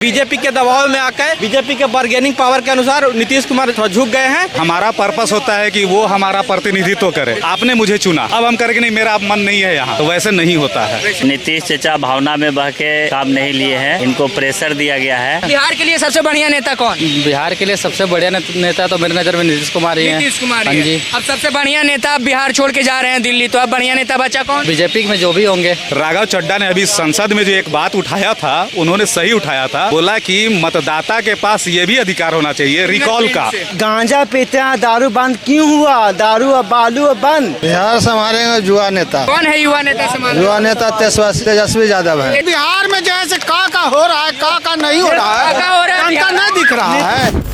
BJP के दबाव में आकर बीजेपी के बार्गेनिंग पावर के अनुसार नीतीश कुमार थोड़ा झुक गए हैं। हमारा पर्पस होता है कि वो हमारा प्रतिनिधित्व करे। आपने मुझे चुना, अब हम करेंगे नहीं, मेरा मन नहीं है यहाँ, तो वैसे नहीं होता है। नीतीश चाचा भावना में बह के काम नहीं लिए हैं, इनको प्रेशर दिया गया है। बिहार के लिए सबसे बढ़िया नेता कौन? बिहार के लिए सबसे बढ़िया नेता तो मेरी नजर में नीतीश कुमार ही है। नीतीश कुमार हाँ जी। अब सबसे बढ़िया नेता अब बिहार छोड़ के जा रहे हैं दिल्ली, तो अब बढ़िया नेता बचा कौन? बीजेपी में जो भी होंगे। राघव चड्ढा ने अभी संसद में जो एक बात उठाया था, उन्होंने सही उठाया था। बोला कि मतदाता के पास ये भी अधिकार होना चाहिए रिकॉल का। गांजा पीते हैं, दारू बंद क्यों हुआ? दारू और बालू बंद। बिहार संभालेंगे युवा नेता। कौन है युवा नेता संभालेंगे? युवा नेता तेजस्वी यादव है। बिहार में जैसे का हो रहा है, का नहीं हो रहा है, जनता नहीं दिख रहा है।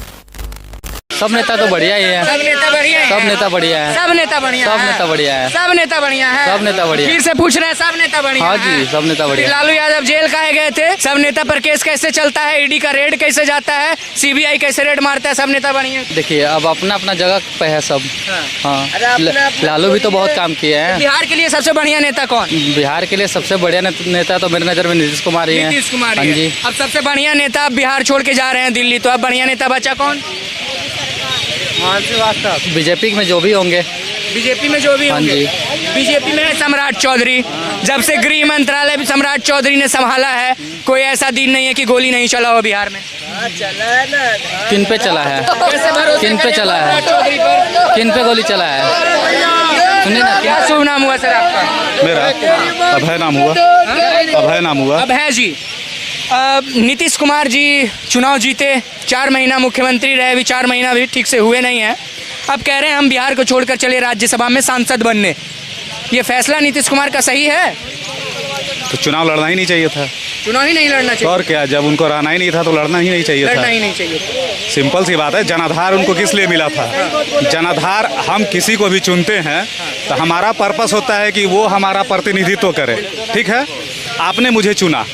सब नेता तो बढ़िया ही है। सब नेता बढ़िया है। सब नेता बढ़िया है। सब नेता बढ़िया सब है। नेता बढ़िया है। सब नेता बढ़िया है। सब नेता बढ़िया। फिर से पूछ रहे हैं, सब नेता बढ़िया हाँ है। जी, सब नेता बढ़िया। लालू यादव जेल काहे गए थे? सब नेता पर केस कैसे चलता है? ईडी का रेड कैसे जाता है? सीबीआई कैसे रेड मारता है? सब नेता बढ़िया। देखिए अब अपना अपना जगह पे है सब। हाँ, लालू भी तो बहुत काम किए हैं। बिहार के लिए सबसे बढ़िया नेता कौन? बिहार के लिए सबसे बढ़िया नेता तो मेरी नजर में नीतीश कुमार ही है। नीतीश कुमार हाँ ही जी। है। अब सबसे बढ़िया नेता अब बिहार छोड़ के जा रहे हैं दिल्ली, तो अब बढ़िया नेता बचा कौन? बीजेपी में जो भी होंगे। बीजेपी में जो भी हाँ होंगे। जी। बीजेपी में है सम्राट चौधरी। जब से गृह मंत्रालय भी सम्राट चौधरी ने संभाला है, कोई ऐसा दिन नहीं है कि गोली नहीं चला हो बिहार में। किन पे चला है? किन पे चला है? किन पे गोली चला है? सुनिए ना, क्या शुभ नाम हुआ सर आपका? मेरा अभय नाम हुआ। अभय नाम हुआ। अभय जी, नीतीश कुमार जी चुनाव जीते, 4 महीना मुख्यमंत्री रहे, अभी 4 महीना भी ठीक से हुए नहीं हैं। अब कह रहे हैं हम बिहार को छोड़कर चले राज्यसभा में सांसद बनने। ये फैसला नीतीश कुमार का सही है? तो चुनाव लड़ना ही नहीं चाहिए था। चुनाव ही नहीं लड़ना चाहिए। और क्या, जब उनको रहना ही नहीं था तो लड़ना ही नहीं चाहिए लड़ना था। ही नहीं चाहिए। सिंपल सी बात है। जनाधार उनको किस लिए मिला था? जनाधार हम किसी को भी चुनते हैं तो हमारा पर्पस होता है कि वो हमारा प्रतिनिधित्व करे। ठीक है, आपने मुझे चुना,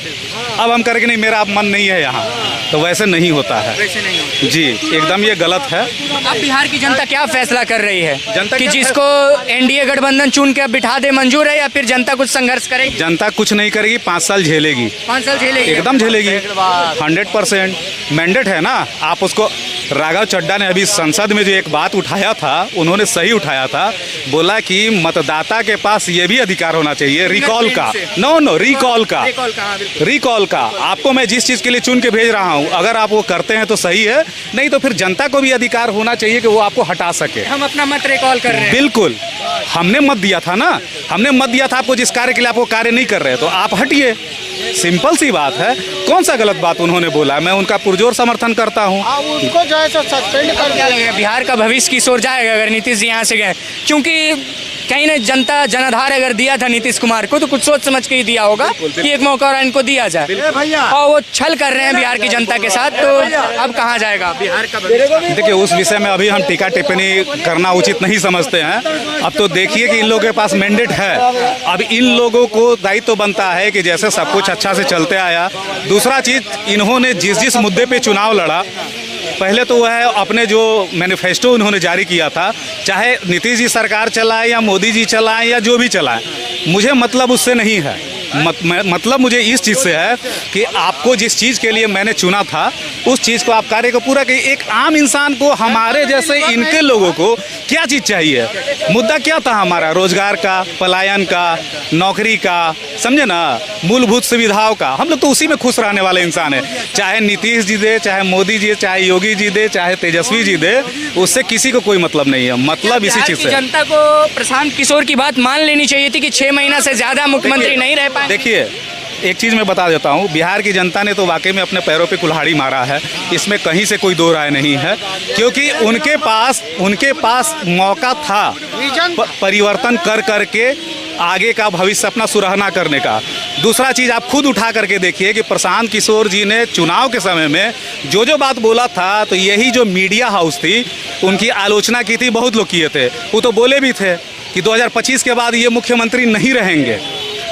अब हम करेंगे नहीं, मेरा मन नहीं है यहाँ, तो वैसे नहीं होता है। वैसे नहीं होता। जी, एकदम ये गलत है। अब बिहार की जनता क्या फैसला कर रही है? जनता कि क्या जिसको एनडीए गठबंधन चुन के अब बिठा दे मंजूर है, या फिर जनता कुछ संघर्ष करेगी? जनता कुछ नहीं करेगी, 5 साल झेलेगी। 5 साल झेलेगी? एकदम झेलेगी। 100% मैंडेट है ना। आप उसको, राघव चड्ढा ने अभी संसद में जो एक बात उठाया था, उन्होंने सही उठाया था। बोला कि मतदाता के पास ये भी अधिकार होना चाहिए रिकॉल का। नो, रिकॉल का। रिकॉल का। आपको मैं जिस चीज़ के लिए चुन के भेज रहा हूँ, अगर आप वो करते हैं तो सही है, नहीं तो फिर जनता को भी अधिकार होना चाहिए कि वो आपको हटा सके। हम अपना मत रिकॉल कर रहे हैं। बिल्कुल, हमने मत दिया था ना। हमने मत दिया था आपको, जिस कार्य के लिए आप वो कार्य नहीं कर रहे, तो आप हटिए। सिंपल सी बात है। कौन सा गलत बात उन्होंने बोला? मैं उनका पुरजोर समर्थन करता हूँ। उनको जो है सस्पेंड कर क्या लगेगा बिहार का भविष्य किस ओर जाएगा अगर नीतीश जी यहाँ से गए? क्योंकि कहीं ना जनता जनाधार अगर दिया था नीतीश कुमार को, तो कुछ सोच समझ के ही दिया होगा कि एक मौका और इनको दिया जाए, और वो छल कर रहे हैं बिहार की जनता के साथ। तो अब कहाँ जाएगा बिहार का भविष्य? देखिए, उस विषय में अभी हम टीका टिप्पणी करना उचित नहीं समझते हैं। अब तो देखिए कि इन लोगों के पास मैंडेट है। अब इन लोगों को दायित्व तो बनता है कि जैसे सब कुछ अच्छा से चलते आया। दूसरा चीज़, इन्होंने जिस मुद्दे पे चुनाव लड़ा, पहले तो वह अपने जो मैनिफेस्टो उन्होंने जारी किया था, चाहे नीतीश जी सरकार चलाए या मोदी जी चलाएं या जो भी चलाएं, मुझे मतलब उससे नहीं है। मतलब मुझे इस चीज़ से है कि आपको जिस चीज़ के लिए मैंने चुना था, उस चीज़ को आप कार्य को पूरा करिए। एक आम इंसान को, हमारे जैसे इनके लोगों को क्या चीज़ चाहिए? मुद्दा क्या था हमारा? रोजगार का, पलायन का, नौकरी का, समझे ना, मूलभूत सुविधाओं का। हम लोग तो उसी में खुश रहने वाले इंसान हैं। चाहे नीतीश जी दे, चाहे मोदी जी, चाहे योगी जी दे, चाहे तेजस्वी जी दे, उससे किसी को कोई मतलब नहीं है। मतलब इसी चीज़ से। जनता को प्रशांत किशोर की बात मान लेनी चाहिए थी कि 6 महीना से ज्यादा मुख्यमंत्री नहीं रह पाए। देखिए, एक चीज़ मैं बता देता हूँ, बिहार की जनता ने तो वाकई में अपने पैरों पे कुल्हाड़ी मारा है। इसमें कहीं से कोई दो राय नहीं है, क्योंकि उनके पास मौका था परिवर्तन कर करके आगे का भविष्य अपना सुराहना करने का। दूसरा चीज़, आप खुद उठा करके देखिए कि प्रशांत किशोर जी ने चुनाव के समय में जो बात बोला था, तो यही जो मीडिया हाउस थी उनकी आलोचना की थी, बहुत लोग किए थे। वो तो बोले भी थे कि 2025 के बाद ये मुख्यमंत्री नहीं रहेंगे।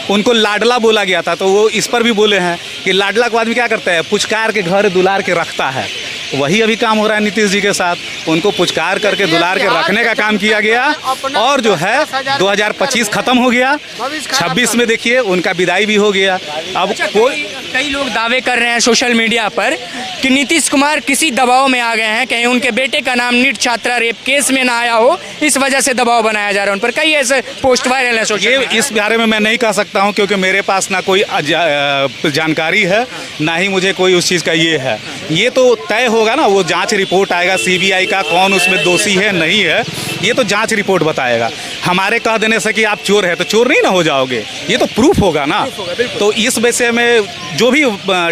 उनको लाडला बोला गया था, तो वो इस पर भी बोले हैं कि लाडला को आदमी क्या करता है? पुचकार के घर दुलार के रखता है। वही अभी काम हो रहा है नीतीश जी के साथ। उनको पुचकार करके दुलार के रखने का काम किया गया और जो है 2025 खत्म हो गया, 26 में देखिए उनका विदाई भी हो गया। अब कई लोग दावे कर रहे हैं सोशल मीडिया पर कि नीतीश कुमार किसी दबाव में आ गए हैं, कहीं उनके बेटे का नाम नीट छात्रा रेप केस में ना आया हो, इस वजह से दबाव बनाया जा रहा है उन पर। कई ऐसे पोस्ट वायरल है सोशल मीडिया। इस बारे में मैं नहीं कह सकता हूं क्योंकि मेरे पास ना कोई जानकारी है ना ही मुझे कोई उस चीज़ का ये है। ये तो तय होगा ना, वो जांच रिपोर्ट आएगा सीबीआई का, कौन उसमें दोषी है नहीं है, ये तो जांच रिपोर्ट बताएगा। हमारे कह देने से कि आप चोर है तो चोर नहीं ना हो जाओगे, ये तो प्रूफ होगा ना। तो इस विषय में जो भी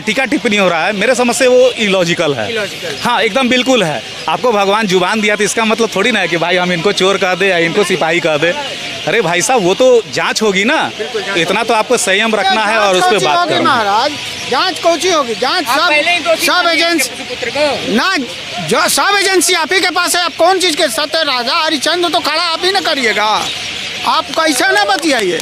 टीका टिप्पणी हो रहा है मेरे समझ से वो इलॉजिकल है। हाँ, एकदम बिल्कुल है। आपको भगवान जुबान दिया तो इसका मतलब थोड़ी ना है कि भाई हम इनको चोर कह दे या इनको सिपाही कह दे। अरे भाई साहब, वो तो जांच होगी ना, इतना तो आपको संयम रखना है और उस पर बात करना। महाराज जांच कौची होगी? जांच सब एजेंसी ना, जो सब एजेंसी आप ही के पास है। आप कौन चीज के सत्य राजा हरिचंद्र तो खड़ा आप ही ना करिएगा। आप कैसे ना बतियाइए।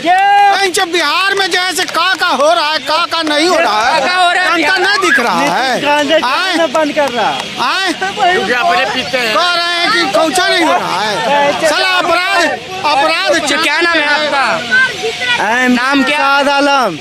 जब बिहार में जैसे का हो रहा है, का नहीं हो रहा है, जनता नहीं दिख रहा है, बंद कर रहा है कह रहे हैं कि कौचा नहीं हो रहा है। चला अपराध क्या नाम है आपका? नाम क्या? आलम,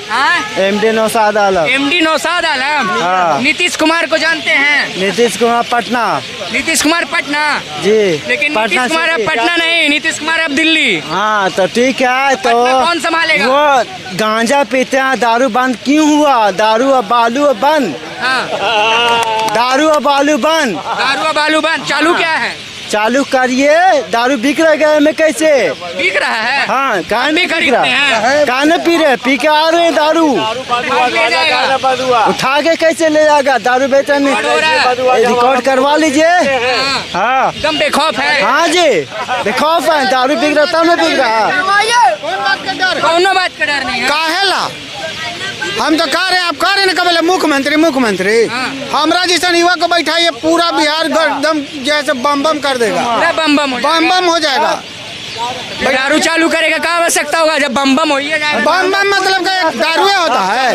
MD नौशाद आलम। MD नौशाद आलम। हाँ। नीतीश कुमार को जानते हैं? नीतीश कुमार पटना। नीतीश कुमार पटना जी, लेकिन नीतीश कुमार अब पटना नहीं, नीतीश कुमार अब दिल्ली। हाँ तो ठीक है। तो पटना कौन संभालेगा? वो गांजा पीते हैं, दारू बंद क्यों हुआ? दारू और बालू और बंद। हाँ। दारू और बालू बंद। दारू और बालू बंद चालू क्या है? चालू करिए। दारू बिक रहा है में कैसे बिक रहा है? हाँ, कहाँ भी बिक रहा है? कहाँ न पी रहे, पी के आ रहे हैं दारू। ले जाएगा। उठा के कैसे ले जाएगा? दारू बेचने रिकॉर्ड करवा लीजिए। हाँ, एकदम बेखौफ है। हाँ जी, बेखौफ है। दारू बिक रहा तब न बिक रहा। कौनो बात का डर नहीं है। काहेला हम तो कह रहे हैं, आप कह रहे हैं ना कब मुख्यमंत्री हमरा जैसा युवा को बैठाइए, पूरा बिहार एकदम जैसे बम बम कर देगा। बम बम हो जाएगा। दारू चालू करेगा, क्या आवश्यकता होगा जब बम बम हो ही जाएगा। बम बम मतलब का दारुए होता है।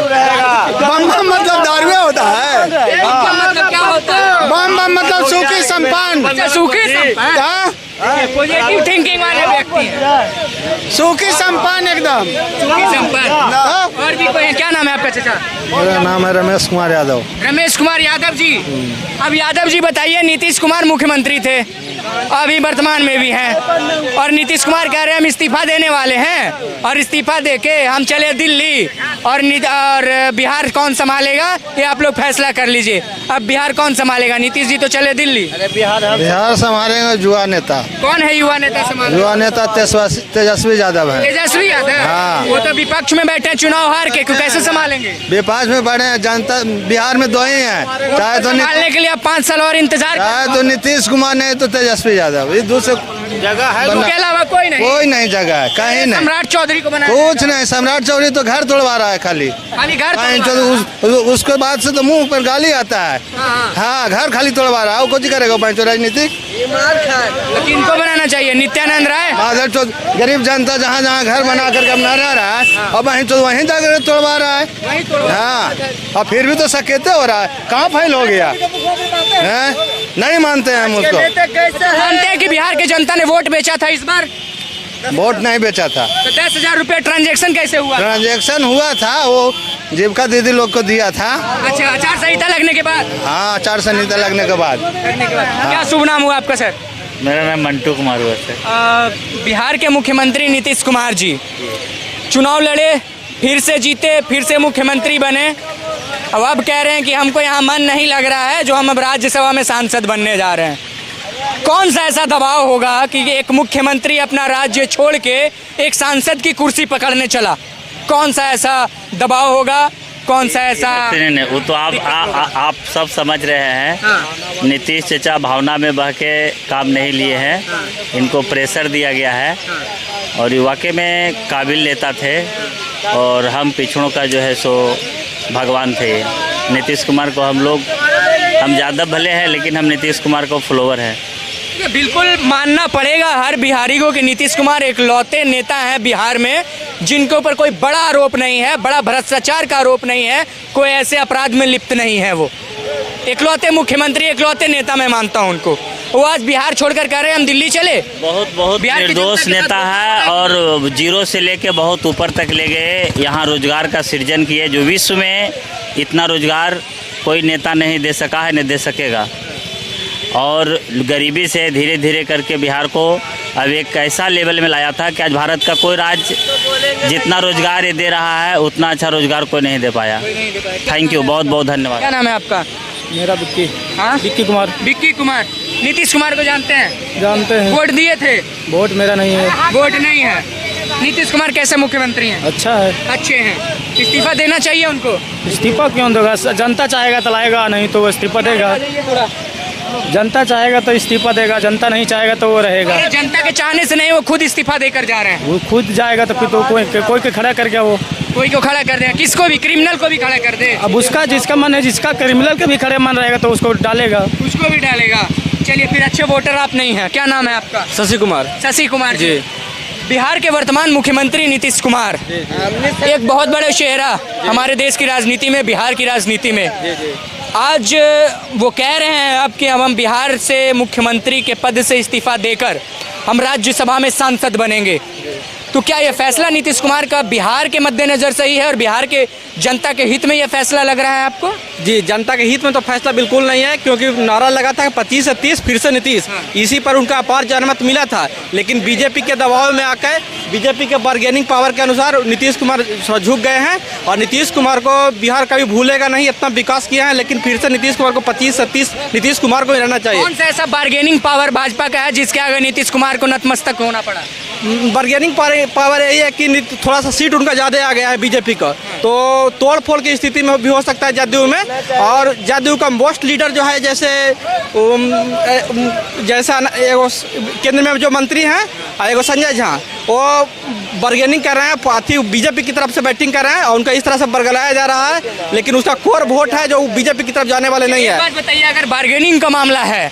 बम बम मतलब दारुए होता है। मतलब क्या होता है? बम बम मतलब सूखी संपन्न। सूखी संपन्न पॉजिटिव थिंकिंग वाले व्यक्ति हैं। सूखी संपन्न एकदम सूखी संपन्न। और भी कोई है? क्या नाम है आपका चाचा? मेरा नाम है रमेश कुमार यादव। रमेश कुमार यादव जी। अब यादव जी बताइए, नीतीश कुमार मुख्यमंत्री थे, अभी वर्तमान में भी हैं, और नीतीश कुमार कह रहे हैं हम इस्तीफा देने वाले हैं, और इस्तीफा देके हम चले दिल्ली, और बिहार कौन संभालेगा ये आप लोग फैसला कर लीजिए। अब बिहार कौन संभालेगा? नीतीश जी तो चले दिल्ली। बिहार संभालेंगे युवा नेता। कौन है युवा नेता संभालेगा? युवा नेता तेजस्वी यादव है। तेजस्वी यादव। हाँ। वो तो विपक्ष में बैठे, चुनाव हार के, कैसे संभालेंगे? विपक्ष में बढ़े हैं, जनता बिहार में दो ही हैं, चाहे तो संभालने के लिए अब 5 साल और इंतजार, चाहे तो नीतीश कुमार नहीं तो तेजस्वी यादव। ये दूसरे जगह है, उसके अलावा कोई नहीं जगह है, कहीं नहीं। सम्राट चौधरी को बनाया कुछ नहीं। सम्राट चौधरी तो घर तोड़वा रहा है खाली घर। उसके बाद से तो मुंह पर गाली आता है। हाँ, घर खाली तोड़वा रहा है। वो कुछ करेगा राजनीतिक? किनको बनाना चाहिए? नित्यानंद राय, गरीब जनता जहाँ जहाँ घर बना करके अपना रह रहा है, और वहीं जाकर तोड़वा रहा है। हाँ, और फिर भी तो सकेते हो रहा है। कहाँ फाइल हो गया है? नहीं मानते हैं हम उसको। मानते हैं कि बिहार की जनता ने वोट बेचा था इस बार? वोट नहीं बेचा था। तो 10,000 रुपए ट्रांजैक्शन कैसे हुआ? ट्रांजैक्शन हुआ था, वो जीविका दीदी लोग को दिया था। अच्छा, आचार संहिता लगने के बाद? हाँ, आचार संहिता लगने के बाद। क्या शुभ नाम हुआ आपका सर? मेरा नाम मंटू कुमार हुआ सर। बिहार के मुख्यमंत्री नीतीश कुमार जी चुनाव लड़े, फिर से जीते, फिर से मुख्यमंत्री बने। अब कह रहे हैं कि हमको यहाँ मन नहीं लग रहा है, जो हम अब राज्यसभा में सांसद बनने जा रहे हैं। कौन सा ऐसा दबाव होगा कि एक मुख्यमंत्री अपना राज्य छोड़ के एक सांसद की कुर्सी पकड़ने चला? कौन सा ऐसा दबाव होगा? कौन सा ऐसा? नहीं, वो तो आप सब समझ रहे हैं। हाँ। नीतीश चचा भावना में बह के काम नहीं लिए हैं। हाँ। इनको प्रेशर दिया गया है। हाँ। और वाकई में काबिल नेता थे, और हम पिछड़ों का जो है सो भगवान थे। नीतीश कुमार को हम ज़्यादा भले हैं, लेकिन हम नीतीश कुमार को फॉलोवर हैं। ये बिल्कुल मानना पड़ेगा हर बिहारी को कि नीतीश कुमार एक लौते नेता हैं बिहार में, जिनके ऊपर कोई बड़ा आरोप नहीं है, बड़ा भ्रष्टाचार का आरोप नहीं है, कोई ऐसे अपराध में लिप्त नहीं है वो। इकलौते मुख्यमंत्री, इकलौते नेता मैं मानता हूँ उनको। वो आज बिहार छोड़कर कह रहे हैं हम दिल्ली चले। बहुत बिहार की निर्दोष जनता के नेता साथ है और जीरो से लेके बहुत ऊपर तक ले गए, यहाँ रोजगार का सृजन किए जो विश्व में इतना रोजगार कोई नेता नहीं दे सका है, नहीं दे सकेगा। और गरीबी से धीरे धीरे करके बिहार को अब एक ऐसा लेवल में लाया था कि आज भारत का कोई राज्य जितना रोजगार ये दे रहा है उतना अच्छा रोजगार कोई नहीं दे पाया। थैंक यू, बहुत बहुत धन्यवाद। क्या नाम है आपका? मेरा विक्की। हाँ, विक्की कुमार। विक्की कुमार। नीतीश कुमार को जानते हैं? जानते हैं। वोट दिए थे? वोट मेरा नहीं है। वोट नहीं है। नीतीश कुमार कैसे मुख्यमंत्री हैं? अच्छा है। अच्छे हैं। इस्तीफा देना चाहिए उनको। इस्तीफा क्यों देगा? जनता चाहेगा तो लाएगा, नहीं तो वो इस्तीफा देगा। जनता चाहेगा तो इस्तीफा देगा, जनता नहीं चाहेगा तो वो रहेगा। जनता के चाहने से नहीं, वो खुद इस्तीफा देकर जा रहे हैं। वो खुद जाएगा तो फिर तो कोई को खड़ा कर गया, वो कोई को खड़ा कर दे, किसको भी, क्रिमिनल को भी खड़ा कर दे। अब उसका जिसका मन है, जिसका क्रिमिनल के भी खड़े मन रहेगा तो उसको डालेगा, उसको भी डालेगा। चलिए, फिर अच्छे वोटर आप नहीं हैं। क्या नाम है आपका? शशि कुमार। शशि कुमार जी। बिहार के वर्तमान मुख्यमंत्री नीतीश कुमार एक बहुत बड़ा चेहरा हमारे देश की राजनीति में, बिहार की राजनीति में। आज वो कह रहे हैं अब कि हम बिहार से मुख्यमंत्री के पद से इस्तीफा देकर हम राज्यसभा में सांसद बनेंगे। तो क्या यह फैसला नीतीश कुमार का बिहार के मद्देनजर सही है और बिहार के जनता के हित में यह फैसला लग रहा है आपको? जी, जनता के हित में तो फैसला बिल्कुल नहीं है, क्योंकि नारा लगा था 25 से 30 फिर से नीतीश। इसी पर उनका अपार जनमत मिला था, लेकिन बीजेपी के दबाव में आकर बीजेपी के बार्गेनिंग पावर के अनुसार नीतीश कुमार झुक गए हैं और नीतीश कुमार को बिहार कभी भूलेगा नहीं, इतना विकास किया है। लेकिन फिर से नीतीश कुमार को 25 से 30 नीतीश कुमार को ही रहना चाहिए। कौन सा ऐसा बार्गेनिंग पावर भाजपा का है जिसके आगे नीतीश कुमार को नतमस्तक होना पड़ा? बार्गेनिंग पावर यही है कि थोड़ा सा सीट उनका ज़्यादा आ गया है बीजेपी का, तो तोड़ फोड़ की स्थिति में भी हो सकता है जदयू में। और जदयू का मोस्ट लीडर जो है, जैसे केंद्र में जो मंत्री हैं एगो संजय झा, वो बार्गेनिंग कर रहे हैं, बीजेपी की तरफ से बैटिंग कर रहे हैं और उनका इस तरह से बरगलाया जा रहा है, लेकिन उसका कोर वोट है जो बीजेपी की तरफ जाने वाले नहीं है। एक बात बताइए, अगर बार्गेनिंग का मामला है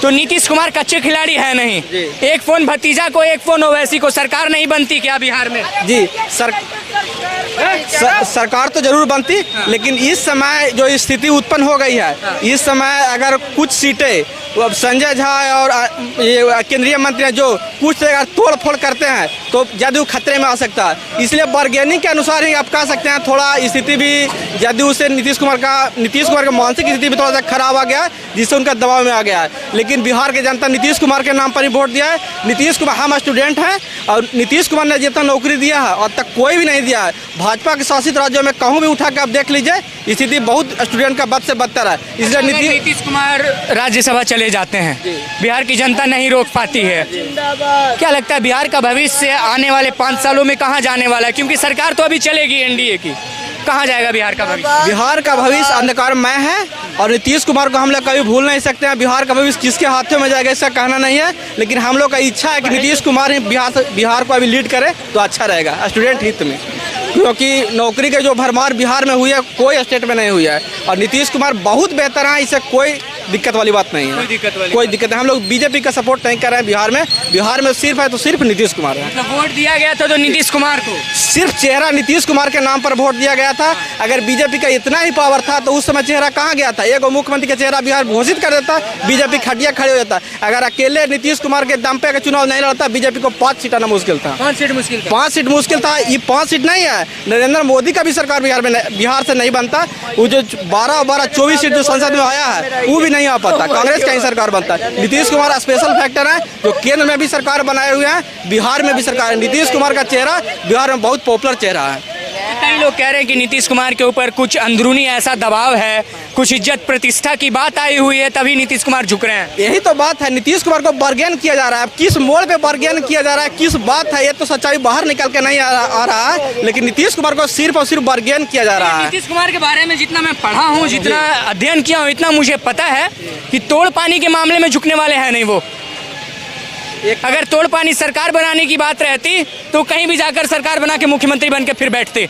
तो नीतीश कुमार कच्चे खिलाड़ी है नहीं। एक फोन भतीजा को, एक फोन ओवैसी को, सरकार नहीं बनती क्या बिहार में? जी, सरकार तो जरूर बनती, लेकिन इस समय जो स्थिति उत्पन्न हो गई है, इस समय अगर कुछ सीटें संजय झा और ये केंद्रीय मंत्री जो कुछ अगर तोड़ फोड़ करते हैं तो जदयू खतरे में आ सकता है। इसलिए बार्गेनिंग के अनुसार ही आप कह सकते हैं थोड़ा स्थिति भी जदयू से नीतीश कुमार का मानसिक स्थिति भी थोड़ा सा खराब आ गया है, जिससे उनका दबाव में आ गया है। लेकिन बिहार की जनता नीतीश कुमार के नाम पर ही वोट दिया है। नीतीश कुमार, हम स्टूडेंट हैं और नीतीश कुमार ने जितना नौकरी दिया है और तक कोई भी नहीं दिया है। भाजपा के शासित राज्यों में कहूँ भी उठा के आप देख लीजिए, स्थिति बहुत स्टूडेंट का बद से बदतर है। इसलिए नीतीश कुमार राज्यसभा चले जाते हैं, बिहार की जनता नहीं रोक पाती है। क्या लगता है बिहार का भविष्य आने वाले 5 सालों में कहाँ जाने वाला है? क्योंकि सरकार तो अभी चलेगी एनडीए की, कहाँ जाएगा बिहार का भविष्य? बिहार का भविष्य अंधकारमय है और नीतीश कुमार को हम लोग कभी भूल नहीं सकते हैं। बिहार का भविष्य किसके हाथों में जाएगा इसका कहना नहीं है, लेकिन हम लोग का इच्छा है कि नीतीश कुमार ही बिहार को अभी लीड करे तो अच्छा रहेगा स्टूडेंट हित में, क्योंकि नौकरी के जो भरमार बिहार में हुई है कोई स्टेट में नहीं हुई है और नीतीश कुमार बहुत बेहतर है, इससे कोई दिक्कत वाली बात नहीं है। कोई दिक्कत नहीं। हम लोग बीजेपी का सपोर्ट नहीं कर रहे हैं बिहार में सिर्फ है तो सिर्फ नीतीश कुमार है। मतलब वोट दिया गया था तो नीतीश कुमार को, सिर्फ चेहरा नीतीश कुमार के नाम पर वोट दिया गया था। अगर बीजेपी का इतना ही पावर था तो उस समय चेहरा कहाँ गया था? एक मुख्यमंत्री का चेहरा बिहार घोषित कर देता, बीजेपी खटिया खड़े हो जाता। अगर अकेले नीतीश कुमार के दम पे चुनाव नहीं लड़ता, बीजेपी को 5 सीट आना मुश्किल था। 5 सीट मुश्किल था। 5 सीट मुश्किल था। ये 5 सीट नहीं है, नरेंद्र मोदी का भी सरकार बिहार से नहीं बनता। वो जो 12-24 सीट जो संसद में आया है वो भी नहीं आ पाता, कांग्रेस का ही सरकार बनता है। नीतीश कुमार स्पेशल फैक्टर है, जो केंद्र में भी सरकार बनाए हुए हैं, बिहार में भी सरकार है। नीतीश कुमार का चेहरा बिहार में बहुत पॉपुलर चेहरा है। कई लोग कह रहे हैं कि नीतीश कुमार के ऊपर कुछ अंदरूनी ऐसा दबाव है, कुछ इज्जत प्रतिष्ठा की बात आई हुई है, तभी नीतीश कुमार झुक रहे हैं। यही तो बात है, नीतीश कुमार को बार्गेन किया जा रहा है। किस मोड़ पे बार्गेन किया जा रहा है, किस बात है, ये तो सच्चाई बाहर निकल के नहीं आ रहा है, लेकिन नीतीश कुमार को सिर्फ और सिर्फ बार्गेन किया जा रहा है। नीतीश कुमार के बारे में जितना मैं पढ़ा हूँ, जितना अध्ययन किया हूँ, इतना मुझे पता है कि तोड़ पानी के मामले में झुकने वाले हैं नहीं वो। अगर तोड़ पानी सरकार बनाने की बात रहती तो कहीं भी जाकर सरकार बना के मुख्यमंत्री बन के फिर बैठते।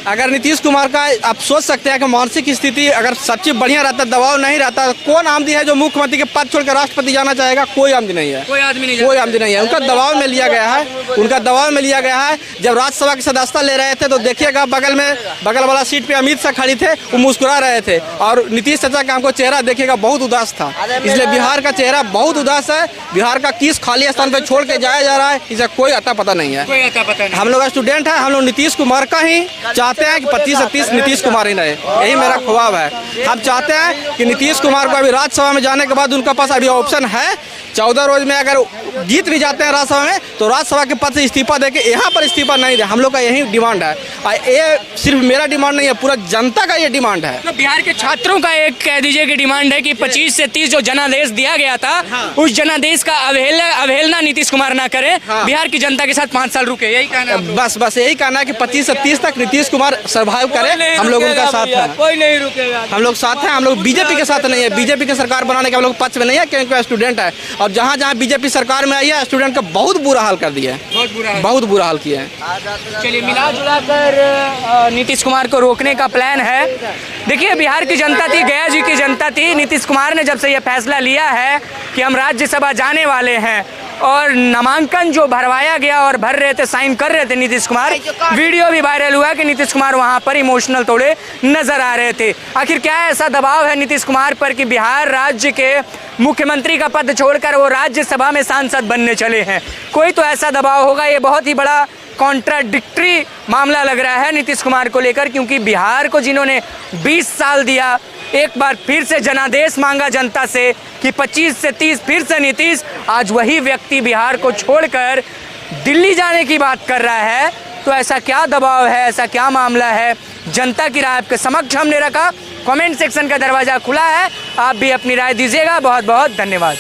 अगर नीतीश कुमार का आप सोच सकते हैं कि मानसिक स्थिति अगर सब चीज बढ़िया रहता, दबाव नहीं रहता, कौन आमदी है जो मुख्यमंत्री के पद छोड़कर राष्ट्रपति जाना चाहेगा? कोई आमदी नहीं है, कोई आदमी नहीं कोई आमदी नहीं है। उनका दबाव में लिया गया है, उनका दबाव में लिया गया है। जब राज्यसभा की सदस्यता ले रहे थे तो देखिएगा बगल वाला सीट पे अमित शाह खड़ी थे, वो मुस्कुरा रहे थे और नीतीश चाचा का हमको चेहरा देखिएगा बहुत उदास था। इसलिए बिहार का चेहरा बहुत उदास है। बिहार का किस खाली स्थान पे छोड़ के जाया जा रहा है, इसे कोई अता पता नहीं है। कोई अता पता नहीं। हम लोग स्टूडेंट हैं, हम लोग नीतीश कुमार का ही चाहते हैं कि 25 से 30 नीतीश कुमार ही रहे, यही मेरा ख्वाब है। हम चाहते हैं कि नीतीश कुमार को अभी राज्यसभा में जाने के बाद उनका पास अभी ऑप्शन है, 14 रोज में अगर जीत भी जाते हैं राज्यसभा में तो राज्यसभा के पद से इस्तीफा देके यहाँ पर इस्तीफा नहीं दे। हम लोग का यही डिमांड है और ये सिर्फ मेरा डिमांड नहीं है, पूरा जनता का ये डिमांड है। तो बिहार के छात्रों का एक कह दीजिए कि डिमांड है कि 25 से 30 जो जनादेश दिया गया था, उस जनादेश का अवहेलना नीतीश कुमार ना करे, बिहार की जनता के साथ 5 साल रुके, यही कहना है। बस यही कहना है कि 25 से 30 तक नीतीश कुमार सर्वाइव करे, हम लोग उनका साथ है। कोई नहीं रुकेगा, हम लोग साथ हैं, हम लोग बीजेपी के साथ नहीं है, बीजेपी की सरकार बनाने के हम लोग पक्ष में नहीं है क्योंकि स्टूडेंट है। और जहाँ बीजेपी सरकार में आई है स्टूडेंट का बहुत बुरा हाल कर दिया है, बहुत बुरा हाल किया है। चलिए मिला जुला कर नीतीश कुमार को रोकने का प्लान है। देखिए बिहार की जनता थी, गया जी की जनता थी, नीतीश कुमार ने जब से ये फैसला लिया है कि हम राज्यसभा जाने वाले हैं और नामांकन जो भरवाया गया और भर रहे थे, साइन कर रहे थे नीतीश कुमार, वीडियो भी वायरल हुआ कि नीतीश कुमार वहां पर इमोशनल थोड़े नजर आ रहे थे। आखिर क्या ऐसा दबाव है नीतीश कुमार पर कि बिहार राज्य के मुख्यमंत्री का पद छोड़कर वो राज्यसभा में सांसद बनने चले हैं? कोई तो ऐसा दबाव होगा। ये बहुत ही बड़ा कॉन्ट्राडिक्टरी मामला लग रहा है नीतीश कुमार को लेकर, क्योंकि बिहार को जिन्होंने 20 साल दिया, एक बार फिर से जनादेश मांगा जनता से कि 25 से 30 फिर से नीतीश, आज वही व्यक्ति बिहार को छोड़कर दिल्ली जाने की बात कर रहा है। तो ऐसा क्या दबाव है, ऐसा क्या मामला है? जनता की राय आपके समक्ष हमने रखा। कमेंट सेक्शन का दरवाज़ा खुला है, आप भी अपनी राय दीजिएगा। बहुत बहुत धन्यवाद।